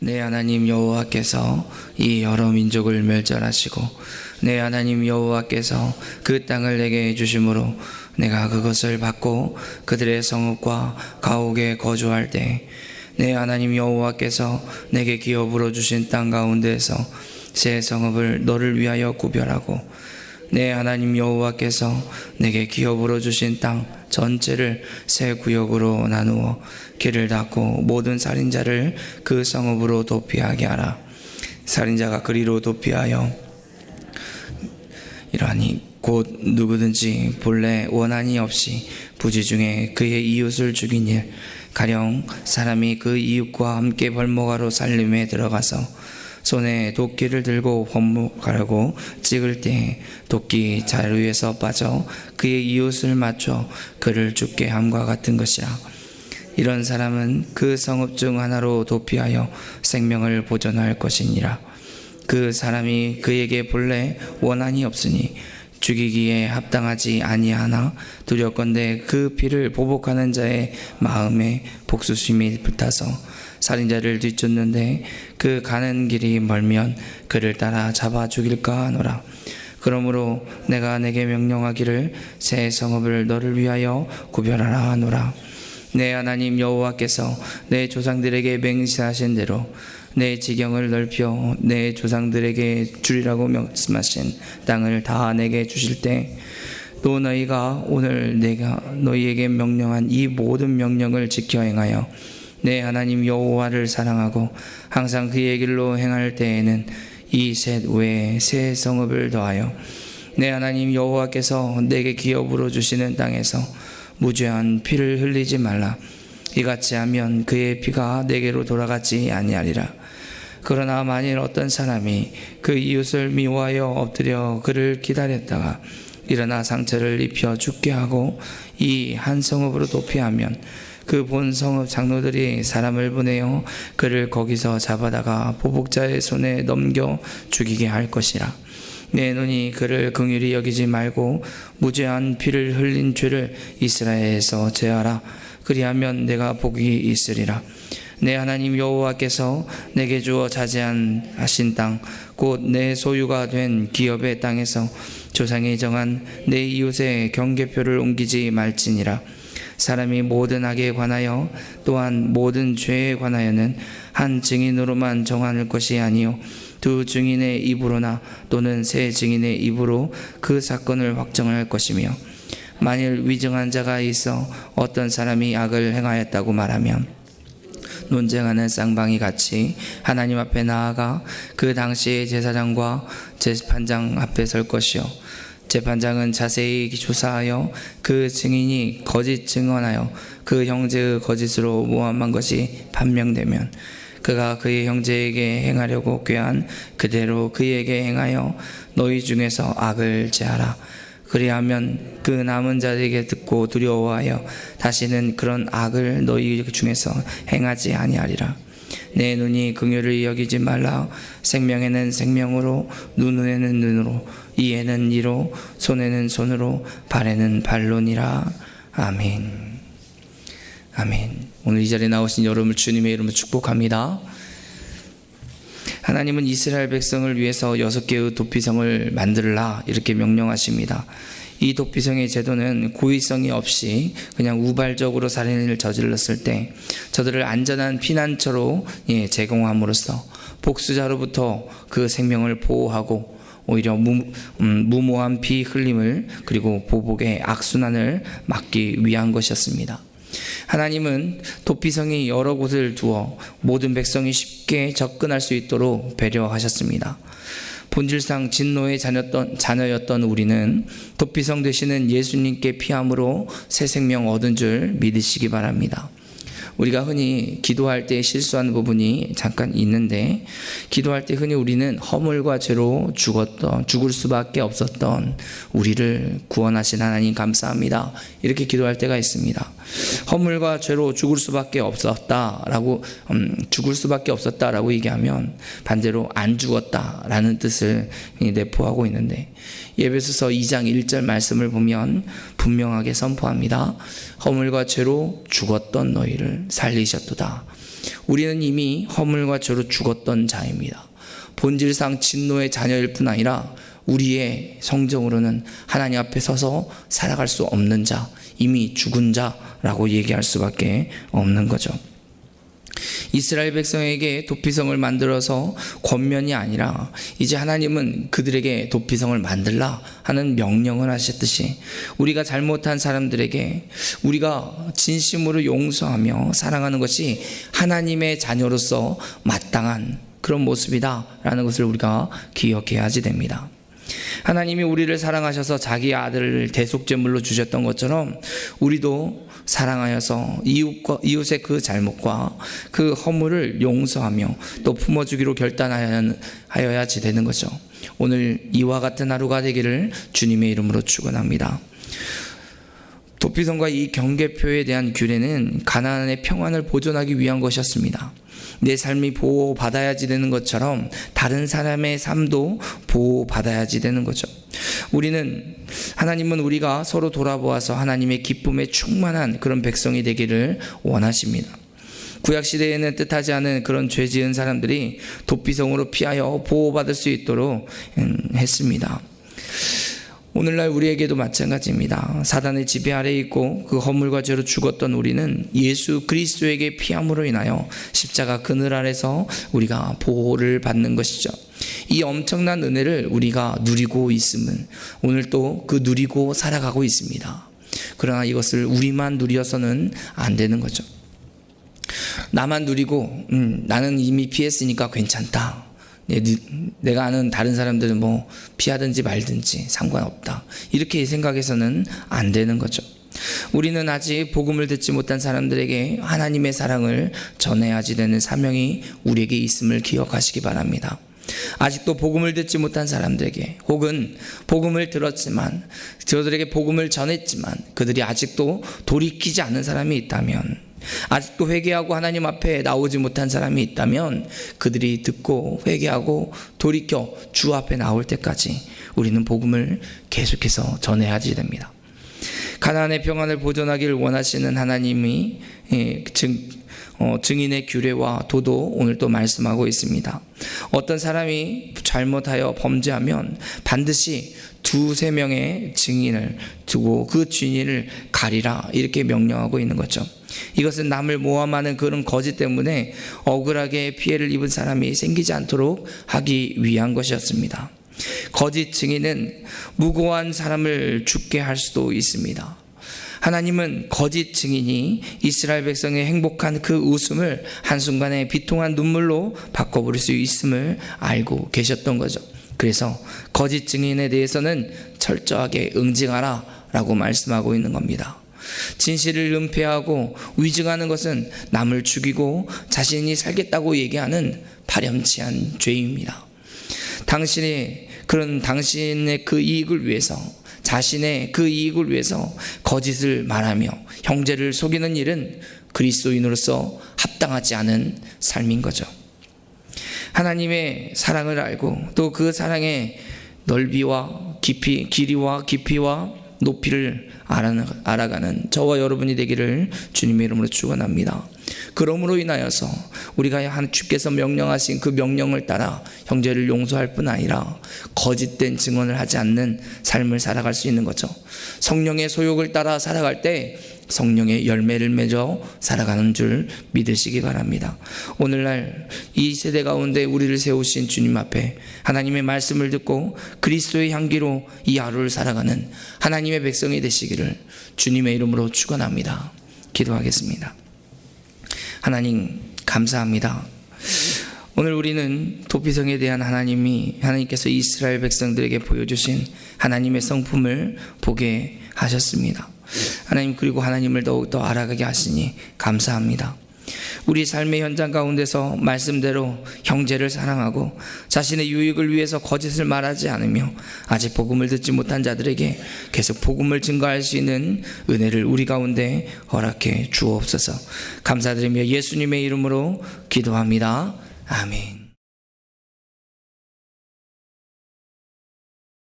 내 하나님 여호와께서 이 여러 민족을 멸절하시고 내 하나님 여호와께서 그 땅을 내게 주심으로 내가 그것을 받고 그들의 성읍과 가옥에 거주할 때 내 하나님 여호와께서 내게 기업으로 주신 땅 가운데에서 새 성읍을 너를 위하여 구별하고 내 하나님 여호와께서 내게 기업으로 주신 땅 전체를 새 구역으로 나누어 길을 닫고 모든 살인자를 그 성읍으로 도피하게 하라. 살인자가 그리로 도피하여 이러하니 곧 누구든지 본래 원한이 없이 부지 중에 그의 이웃을 죽인 일, 가령 사람이 그 이웃과 함께 벌목하러 살림에 들어가서 손에 도끼를 들고 벌목하려고 찍을 때 도끼 자루에서 빠져 그의 이웃을 맞춰 그를 죽게 함과 같은 것이라. 이런 사람은 그 성읍 중 하나로 도피하여 생명을 보존할 것이니라. 그 사람이 그에게 본래 원한이 없으니 죽이기에 합당하지 아니하나 두렵건대 그 피를 보복하는 자의 마음에 복수심이 불타서 살인자를 뒤쫓는데 그 가는 길이 멀면 그를 따라 잡아 죽일까 하노라. 그러므로 내가 내게 명령하기를 새 성읍을 너를 위하여 구별하라 하노라. 내 하나님 여호와께서 내 조상들에게 맹세하신 대로 내 지경을 넓혀 내 조상들에게 주리라고 말씀하신 땅을 다 내게 주실 때 또 너희가 오늘 내가 너희에게 명령한 이 모든 명령을 지켜 행하여 내 하나님 여호와를 사랑하고 항상 그의 길로 행할 때에는 이 셋 외에 새 성읍을 더하여 내 하나님 여호와께서 내게 기업으로 주시는 땅에서 무죄한 피를 흘리지 말라. 이같이 하면 그의 피가 내게로 돌아가지 아니하리라. 그러나 만일 어떤 사람이 그 이웃을 미워하여 엎드려 그를 기다렸다가 일어나 상처를 입혀 죽게 하고 이 한 성읍으로 도피하면 그 본 성읍 장로들이 사람을 보내어 그를 거기서 잡아다가 보복자의 손에 넘겨 죽이게 할 것이라. 내 눈이 그를 긍휼히 여기지 말고 무죄한 피를 흘린 죄를 이스라엘에서 제하라. 그리하면 내가 복이 있으리라. 내 하나님 여호와께서 내게 주어 자제하신 땅 곧 내 소유가 된 기업의 땅에서 조상이 정한 내 이웃의 경계표를 옮기지 말지니라. 사람이 모든 악에 관하여 또한 모든 죄에 관하여는 한 증인으로만 정할 것이 아니요 두 증인의 입으로나 또는 세 증인의 입으로 그 사건을 확정할 것이며 만일 위증한 자가 있어 어떤 사람이 악을 행하였다고 말하면 논쟁하는 쌍방이 같이 하나님 앞에 나아가 그 당시의 제사장과 재판장 앞에 설 것이요 재판장은 자세히 조사하여 그 증인이 거짓 증언하여 그 형제의 거짓으로 모함한 것이 판명되면 그가 그의 형제에게 행하려고 꾀한 그대로 그에게 행하여 너희 중에서 악을 제하라. 그리하면 그 남은 자에게 듣고 두려워하여 다시는 그런 악을 너희 중에서 행하지 아니하리라. 내 눈이 긍휼을 여기지 말라. 생명에는 생명으로, 눈에는 눈으로, 이에는 이로, 손에는 손으로, 발에는 발로니라. 아멘. 아멘. 오늘 이 자리에 나오신 여러분을 주님의 이름으로 축복합니다. 하나님은 이스라엘 백성을 위해서 6개의 도피성을 만들라 이렇게 명령하십니다. 이 도피성의 제도는 고의성이 없이 그냥 우발적으로 살인을 저질렀을 때 저들을 안전한 피난처로 제공함으로써 복수자로부터 그 생명을 보호하고 오히려 무모한 피 흘림을 그리고 보복의 악순환을 막기 위한 것이었습니다. 하나님은 도피성이 여러 곳을 두어 모든 백성이 쉽게 접근할 수 있도록 배려하셨습니다. 본질상 진노의 자녀였던 우리는 도피성 되시는 예수님께 피함으로 새 생명 얻은 줄 믿으시기 바랍니다. 우리가 흔히 기도할 때 실수하는 부분이 잠깐 있는데 기도할 때 흔히 우리는 허물과 죄로 죽을 수밖에 없었던 우리를 구원하신 하나님 감사합니다 이렇게 기도할 때가 있습니다. 허물과 죄로 죽을 수밖에 없었다라고 얘기하면 반대로 안 죽었다라는 뜻을 내포하고 있는데 에베소서 2장 1절 말씀을 보면 분명하게 선포합니다. 허물과 죄로 죽었던 너희를 살리셨도다. 우리는 이미 허물과 죄로 죽었던 자입니다. 본질상 진노의 자녀일 뿐 아니라 우리의 성정으로는 하나님 앞에 서서 살아갈 수 없는 자, 이미 죽은 자라고 얘기할 수밖에 없는 거죠. 이스라엘 백성에게 도피성을 만들어서 권면이 아니라 이제 하나님은 그들에게 도피성을 만들라 하는 명령을 하셨듯이 우리가 잘못한 사람들에게 우리가 진심으로 용서하며 사랑하는 것이 하나님의 자녀로서 마땅한 그런 모습이다라는 것을 우리가 기억해야지 됩니다. 하나님이 우리를 사랑하셔서 자기 아들을 대속제물로 주셨던 것처럼 우리도 사랑하여서 이웃의 그 잘못과 그 허물을 용서하며 또 품어주기로 결단하여야지 되는 거죠. 오늘 이와 같은 하루가 되기를 주님의 이름으로 축원합니다. 도피성과 이 경계표에 대한 규례는 가나안의 평안을 보존하기 위한 것이었습니다. 내 삶이 보호받아야지 되는 것처럼 다른 사람의 삶도 보호받아야지 되는 거죠. 하나님은 우리가 서로 돌아보아서 하나님의 기쁨에 충만한 그런 백성이 되기를 원하십니다. 구약시대에는 뜻하지 않은 그런 죄 지은 사람들이 도피성으로 피하여 보호받을 수 있도록 했습니다. 오늘날 우리에게도 마찬가지입니다. 사단의 지배 아래에 있고 그 허물과 죄로 죽었던 우리는 예수 그리스도에게 피함으로 인하여 십자가 그늘 아래서 우리가 보호를 받는 것이죠. 이 엄청난 은혜를 우리가 누리고 있음은 오늘 또 그 누리고 살아가고 있습니다. 그러나 이것을 우리만 누려서는 안 되는 거죠. 나만 누리고 나는 이미 피했으니까 괜찮다. 내가 아는 다른 사람들은 뭐 피하든지 말든지 상관없다, 이렇게 생각해서는 안 되는 거죠. 우리는 아직 복음을 듣지 못한 사람들에게 하나님의 사랑을 전해야지 되는 사명이 우리에게 있음을 기억하시기 바랍니다. 아직도 복음을 듣지 못한 사람들에게, 혹은 복음을 들었지만 저들에게 복음을 전했지만 그들이 아직도 돌이키지 않는 사람이 있다면, 아직도 회개하고 하나님 앞에 나오지 못한 사람이 있다면 그들이 듣고 회개하고 돌이켜 주 앞에 나올 때까지 우리는 복음을 계속해서 전해야지 됩니다. 가나안의 평안을 보존하기를 원하시는 하나님이 증인의 규례와 도도 오늘 또 말씀하고 있습니다. 어떤 사람이 잘못하여 범죄하면 반드시 2-3명의 증인을 두고 그 증인을 가리라, 이렇게 명령하고 있는 거죠. 이것은 남을 모함하는 그런 거짓 때문에 억울하게 피해를 입은 사람이 생기지 않도록 하기 위한 것이었습니다. 거짓 증인은 무고한 사람을 죽게 할 수도 있습니다. 하나님은 거짓 증인이 이스라엘 백성의 행복한 그 웃음을 한순간에 비통한 눈물로 바꿔버릴 수 있음을 알고 계셨던 거죠. 그래서 거짓 증인에 대해서는 철저하게 응징하라 라고 말씀하고 있는 겁니다. 진실을 은폐하고 위증하는 것은 남을 죽이고 자신이 살겠다고 얘기하는 파렴치한 죄입니다. 당신의 그 이익을 위해서, 자신의 그 이익을 위해서 거짓을 말하며 형제를 속이는 일은 그리스도인으로서 합당하지 않은 삶인 거죠. 하나님의 사랑을 알고 또 그 사랑의 넓이와 깊이, 길이와 깊이와 높이를 알아가는 저와 여러분이 되기를 주님의 이름으로 축원합니다. 그러므로 인하여서 우리가 주께서 명령하신 그 명령을 따라 형제를 용서할 뿐 아니라 거짓된 증언을 하지 않는 삶을 살아갈 수 있는 거죠. 성령의 소욕을 따라 살아갈 때 성령의 열매를 맺어 살아가는 줄 믿으시기 바랍니다. 오늘날 이 세대 가운데 우리를 세우신 주님 앞에 하나님의 말씀을 듣고 그리스도의 향기로 이 하루를 살아가는 하나님의 백성이 되시기를 주님의 이름으로 축원합니다. 기도하겠습니다. 하나님 감사합니다. 오늘 우리는 도피성에 대한 하나님께서 이스라엘 백성들에게 보여주신 하나님의 성품을 보게 하셨습니다. 하나님, 그리고 하나님을 더욱더 알아가게 하시니 감사합니다. 우리 삶의 현장 가운데서 말씀대로 형제를 사랑하고 자신의 유익을 위해서 거짓을 말하지 않으며 아직 복음을 듣지 못한 자들에게 계속 복음을 증거할 수 있는 은혜를 우리 가운데 허락해 주옵소서. 감사드리며 예수님의 이름으로 기도합니다. 아멘.